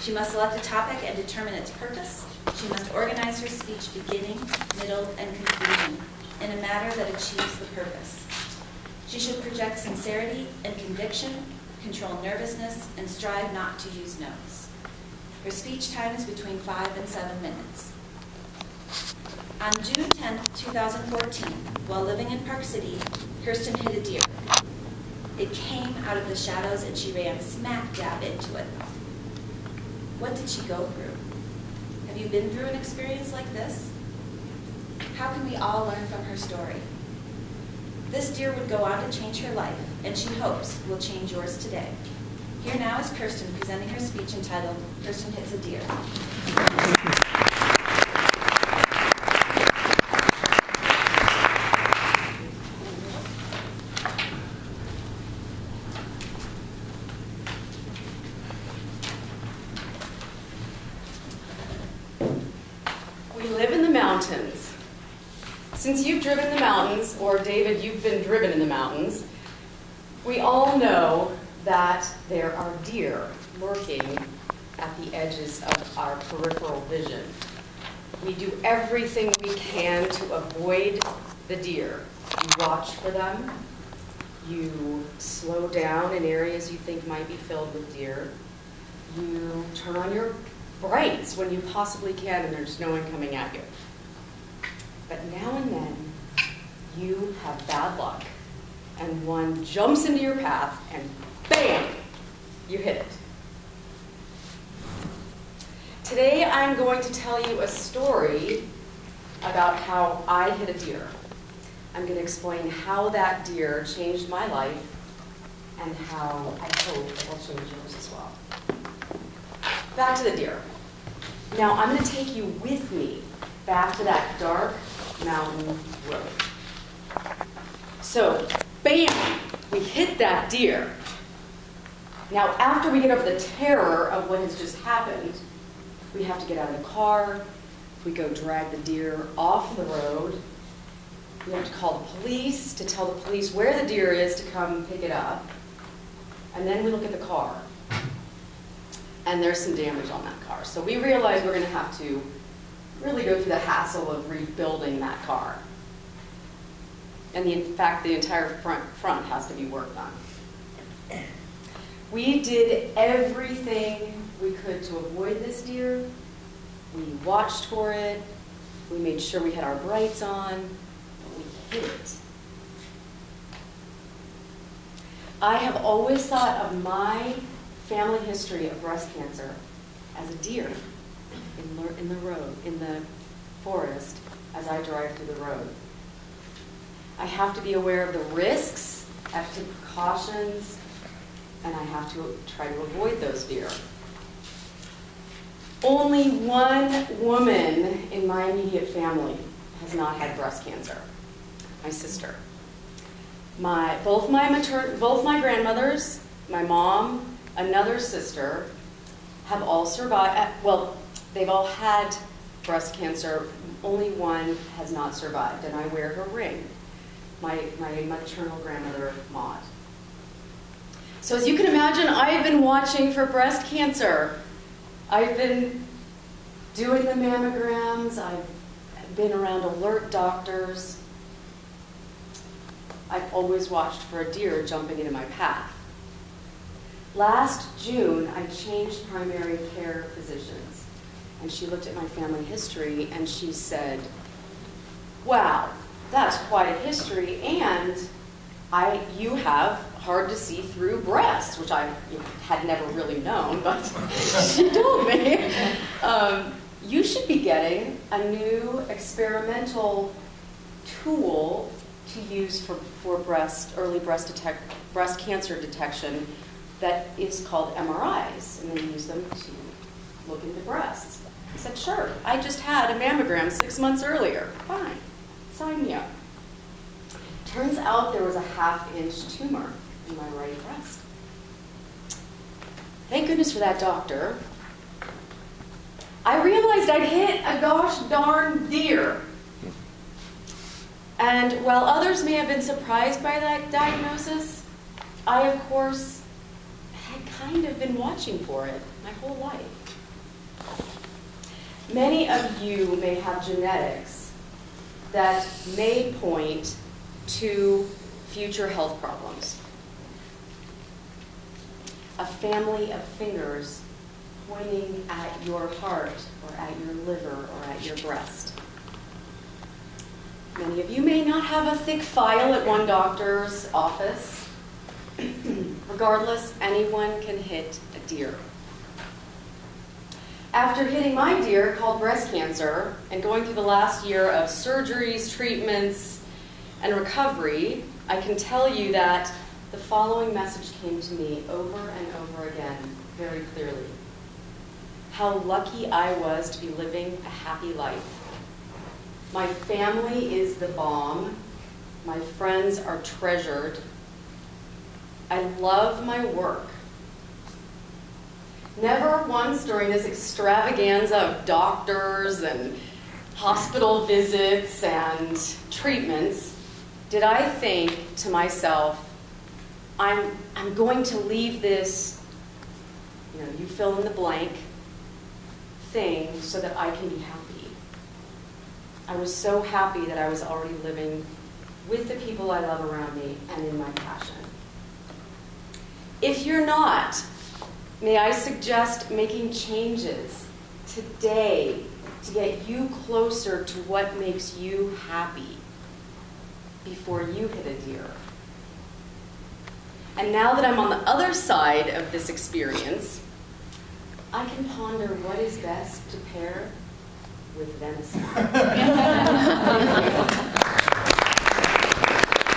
She must select a topic and determine its purpose. She must organize her speech beginning, middle, and conclusion in a manner that achieves the purpose. She should project sincerity and conviction, control nervousness, and strive not to use notes. Her speech time is between 5 and 7 minutes. On June 10, 2014, while living in Park City, Kirsten hit a deer. It came out of the shadows and she ran smack dab into it. What did she go through? Have you been through an experience like this? How can we all learn from her story? This deer would go on to change her life, and she hopes will change yours today. Here now is Kirsten presenting her speech entitled, Kirsten Hits a Deer. We live in the mountains. Since you've driven the mountains, or David, you've been driven in the mountains, we all know that there are deer lurking at the edges of our peripheral vision. We do everything we can to avoid the deer. You watch for them. You slow down in areas you think might be filled with deer. You turn on your brights when you possibly can and there's no one coming at you. But now and then, you have bad luck, and one jumps into your path, and bam, you hit it. Today, I'm going to tell you a story about how I hit a deer. I'm going to explain how that deer changed my life, and how I hope it will change yours as well. Back to the deer. Now, I'm going to take you with me back to that dark mountain road. So, bam, we hit that deer. Now, after we get over the terror of what has just happened, we have to get out of the car. We go drag the deer off the road. We have to call the police to tell the police where the deer is to come pick it up. And then we look at the car. And there's some damage on that car. So we realize we're going to have to really go through the hassle of rebuilding that car. And in fact, the entire front has to be worked on. We did everything we could to avoid this deer. We watched for it. We made sure we had our brights on. But we hit it. I have always thought of my family history of breast cancer as a deer in the road, in the forest, as I drive through the road. I have to be aware of the risks, I have to take precautions, and I have to try to avoid those deer. Only one woman in my immediate family has not had breast cancer, my sister. Both my grandmothers, my mom, another sister, have all survived. Well, they've all had breast cancer. Only one has not survived, and I wear her ring. My maternal grandmother, Maud. So as you can imagine, I've been watching for breast cancer. I've been doing the mammograms. I've been around alert doctors. I've always watched for a deer jumping into my path. Last June, I changed primary care physicians, and she looked at my family history and she said, wow, that's quite a history, and you have hard to see through breasts, which I had never really known, but she told me. You should be getting a new experimental tool to use for early breast cancer detection that is called MRIs, and they use them to look into breasts. I said, sure, I just had a mammogram 6 months earlier. Fine, sign me up. Turns out there was a 1/2-inch tumor in my right breast. Thank goodness for that doctor. I realized I'd hit a gosh darn deer. And while others may have been surprised by that diagnosis, I, of course, had kind of been watching for it my whole life. Many of you may have genetics that may point to future health problems. A family of fingers pointing at your heart or at your liver or at your breast. Many of you may not have a thick file at one doctor's office. Regardless, anyone can hit a deer. After hitting my deer called breast cancer and going through the last year of surgeries, treatments, and recovery, I can tell you that the following message came to me over and over again, very clearly. How lucky I was to be living a happy life. My family is the bomb. My friends are treasured. I love my work. Never once during this extravaganza of doctors and hospital visits and treatments did I think to myself, I'm going to leave this, you fill in the blank thing so that I can be happy. I was so happy that I was already living with the people I love around me and in my passion. If you're not, may I suggest making changes today to get you closer to what makes you happy before you hit a deer. And now that I'm on the other side of this experience, I can ponder what is best to pair with venison.